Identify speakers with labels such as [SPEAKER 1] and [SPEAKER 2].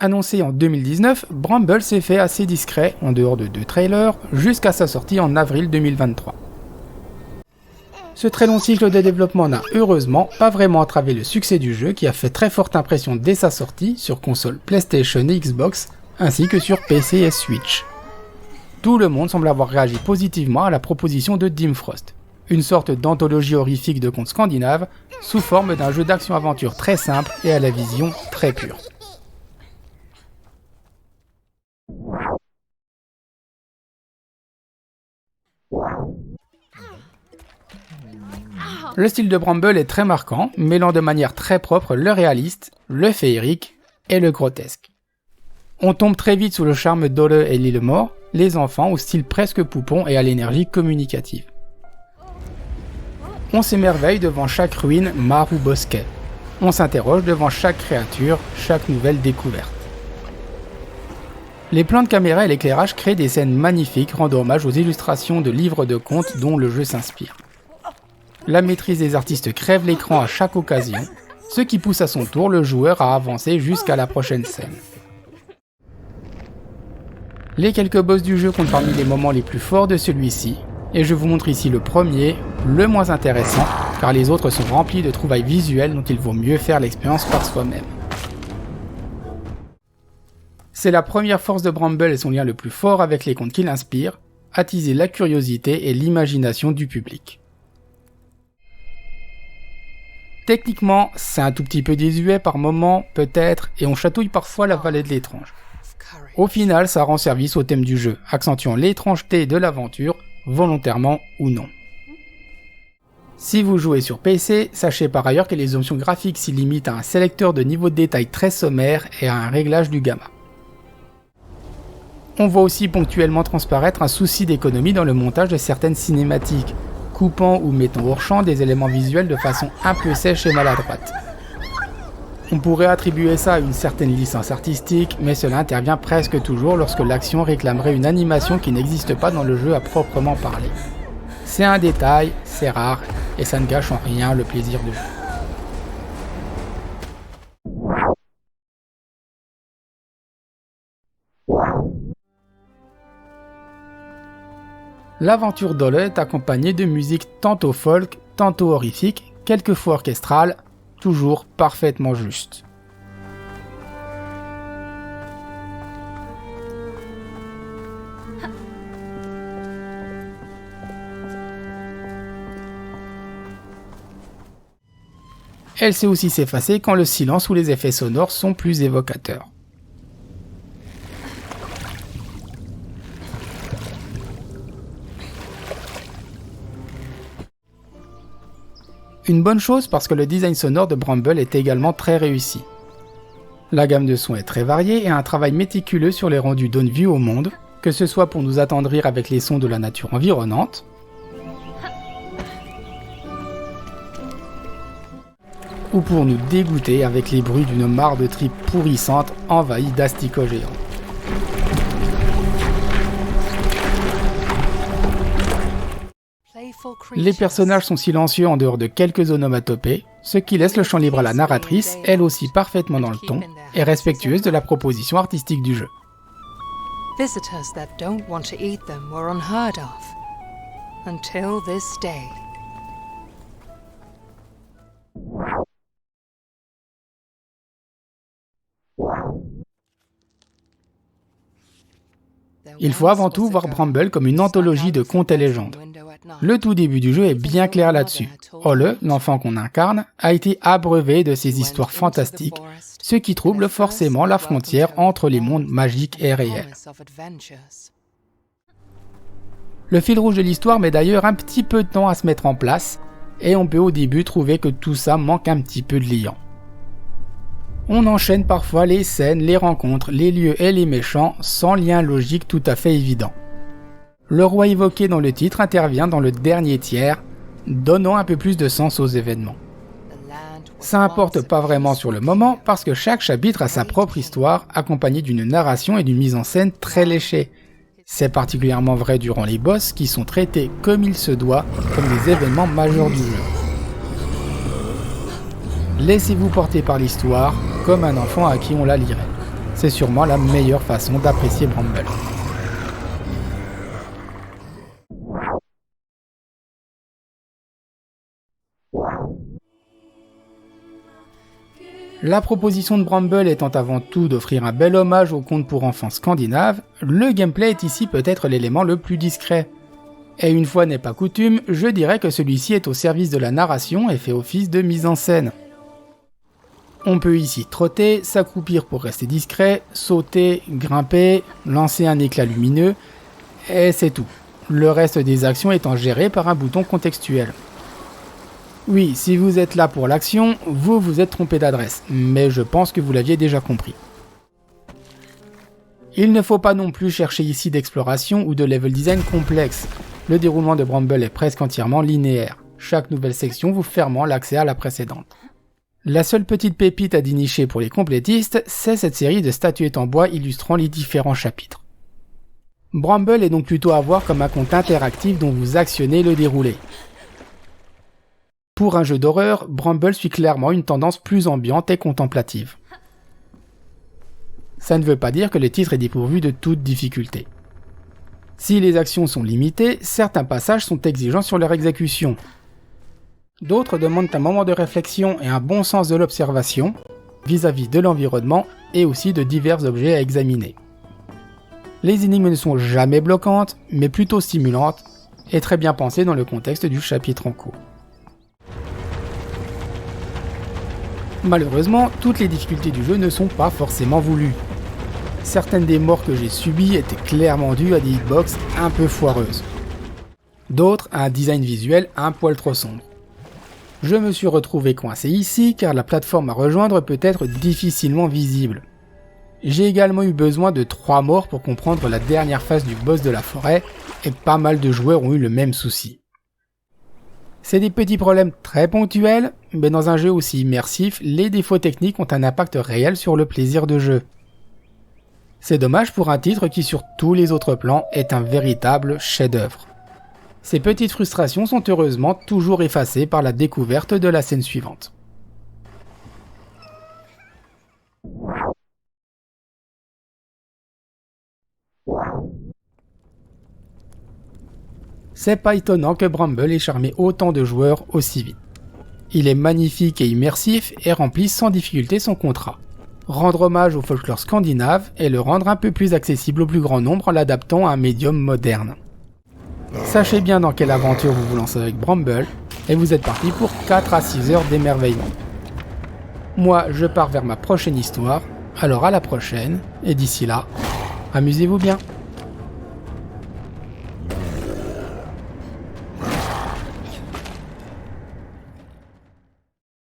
[SPEAKER 1] Annoncé en 2019, Bramble s'est fait assez discret, en dehors de 2 trailers, jusqu'à sa sortie en avril 2023. Ce très long cycle de développement n'a heureusement pas vraiment entravé le succès du jeu qui a fait très forte impression dès sa sortie sur console PlayStation et Xbox, ainsi que sur PC et Switch. Tout le monde semble avoir réagi positivement à la proposition de Dim Frost, une sorte d'anthologie horrifique de contes scandinaves sous forme d'un jeu d'action-aventure très simple et à la vision très pure. Le style de Bramble est très marquant, mêlant de manière très propre le réaliste, le féerique et le grotesque. On tombe très vite sous le charme d'Ole et Lillemore, les enfants au style presque poupon et à l'énergie communicative. On s'émerveille devant chaque ruine, mare ou bosquet. On s'interroge devant chaque créature, chaque nouvelle découverte. Les plans de caméra et l'éclairage créent des scènes magnifiques rendant hommage aux illustrations de livres de contes dont le jeu s'inspire. La maîtrise des artistes crève l'écran à chaque occasion, ce qui pousse à son tour le joueur à avancer jusqu'à la prochaine scène. Les quelques boss du jeu comptent parmi les moments les plus forts de celui-ci, et je vous montre ici le premier, le moins intéressant, car les autres sont remplis de trouvailles visuelles dont il vaut mieux faire l'expérience par soi-même. C'est la première force de Bramble et son lien le plus fort avec les contes qu'il inspire, attiser la curiosité et l'imagination du public. Techniquement, c'est un tout petit peu désuet par moments, peut-être, et on chatouille parfois la vallée de l'étrange. Au final, ça rend service au thème du jeu, accentuant l'étrangeté de l'aventure, volontairement ou non. Si vous jouez sur PC, sachez par ailleurs que les options graphiques s'y limitent à un sélecteur de niveau de détail très sommaire et à un réglage du gamma. On voit aussi ponctuellement transparaître un souci d'économie dans le montage de certaines cinématiques, coupant ou mettant hors champ des éléments visuels de façon un peu sèche et maladroite. On pourrait attribuer ça à une certaine licence artistique, mais cela intervient presque toujours lorsque l'action réclamerait une animation qui n'existe pas dans le jeu à proprement parler. C'est un détail, c'est rare, et ça ne gâche en rien le plaisir de jouer. L'aventure d'Ole est accompagnée de musique tantôt folk, tantôt horrifique, quelquefois orchestrale, toujours parfaitement juste. Elle sait aussi s'effacer quand le silence ou les effets sonores sont plus évocateurs. Une bonne chose parce que le design sonore de Bramble est également très réussi. La gamme de sons est très variée et un travail méticuleux sur les rendus donne vie au monde, que ce soit pour nous attendrir avec les sons de la nature environnante, ou pour nous dégoûter avec les bruits d'une mare de tripes pourrissantes envahies d'asticots géants. Les personnages sont silencieux en dehors de quelques onomatopées, ce qui laisse le champ libre à la narratrice, elle aussi parfaitement dans le ton, et respectueuse de la proposition artistique du jeu.
[SPEAKER 2] Visitors that don't want to eat them were unheard of until this day.
[SPEAKER 1] Il faut avant tout voir Bramble comme une anthologie de contes et légendes. Le tout début du jeu est bien clair là-dessus. Ole, l'enfant qu'on incarne, a été abreuvé de ces histoires fantastiques, ce qui trouble forcément la frontière entre les mondes magiques et réels. Le fil rouge de l'histoire met d'ailleurs un petit peu de temps à se mettre en place, et on peut au début trouver que tout ça manque un petit peu de liant. On enchaîne parfois les scènes, les rencontres, les lieux et les méchants sans lien logique tout à fait évident. Le roi évoqué dans le titre intervient dans le dernier tiers, donnant un peu plus de sens aux événements. Ça importe pas vraiment sur le moment parce que chaque chapitre a sa propre histoire accompagnée d'une narration et d'une mise en scène très léchée. C'est particulièrement vrai durant les boss qui sont traités comme il se doit, comme des événements majeurs du jeu. Laissez-vous porter par l'histoire, comme un enfant à qui on la lirait. C'est sûrement la meilleure façon d'apprécier Bramble. La proposition de Bramble étant avant tout d'offrir un bel hommage aux contes pour enfants scandinaves, le gameplay est ici peut-être l'élément le plus discret. Et une fois n'est pas coutume, je dirais que celui-ci est au service de la narration et fait office de mise en scène. On peut ici trotter, s'accroupir pour rester discret, sauter, grimper, lancer un éclat lumineux, et c'est tout. Le reste des actions étant géré par un bouton contextuel. Oui, si vous êtes là pour l'action, vous vous êtes trompé d'adresse, mais je pense que vous l'aviez déjà compris. Il ne faut pas non plus chercher ici d'exploration ou de level design complexe. Le déroulement de Bramble est presque entièrement linéaire, chaque nouvelle section vous fermant l'accès à la précédente. La seule petite pépite à dénicher pour les complétistes, c'est cette série de statuettes en bois illustrant les différents chapitres. Bramble est donc plutôt à voir comme un conte interactif dont vous actionnez le déroulé. Pour un jeu d'horreur, Bramble suit clairement une tendance plus ambiante et contemplative. Ça ne veut pas dire que le titre est dépourvu de toute difficulté. Si les actions sont limitées, certains passages sont exigeants sur leur exécution. D'autres demandent un moment de réflexion et un bon sens de l'observation vis-à-vis de l'environnement et aussi de divers objets à examiner. Les énigmes ne sont jamais bloquantes, mais plutôt stimulantes et très bien pensées dans le contexte du chapitre en cours. Malheureusement, toutes les difficultés du jeu ne sont pas forcément voulues. Certaines des morts que j'ai subies étaient clairement dues à des hitbox un peu foireuses. D'autres à un design visuel un poil trop sombre. Je me suis retrouvé coincé ici car la plateforme à rejoindre peut être difficilement visible. J'ai également eu besoin de 3 morts pour comprendre la dernière phase du boss de la forêt et pas mal de joueurs ont eu le même souci. C'est des petits problèmes très ponctuels, mais dans un jeu aussi immersif, les défauts techniques ont un impact réel sur le plaisir de jeu. C'est dommage pour un titre qui sur tous les autres plans est un véritable chef-d'œuvre. Ces petites frustrations sont heureusement toujours effacées par la découverte de la scène suivante. C'est pas étonnant que Bramble ait charmé autant de joueurs aussi vite. Il est magnifique et immersif et remplit sans difficulté son contrat. Rendre hommage au folklore scandinave et le rendre un peu plus accessible au plus grand nombre en l'adaptant à un médium moderne. Sachez bien dans quelle aventure vous vous lancez avec Bramble et vous êtes parti pour 4 à 6 heures d'émerveillement. Moi, je pars vers ma prochaine histoire, alors à la prochaine et d'ici là, amusez-vous bien.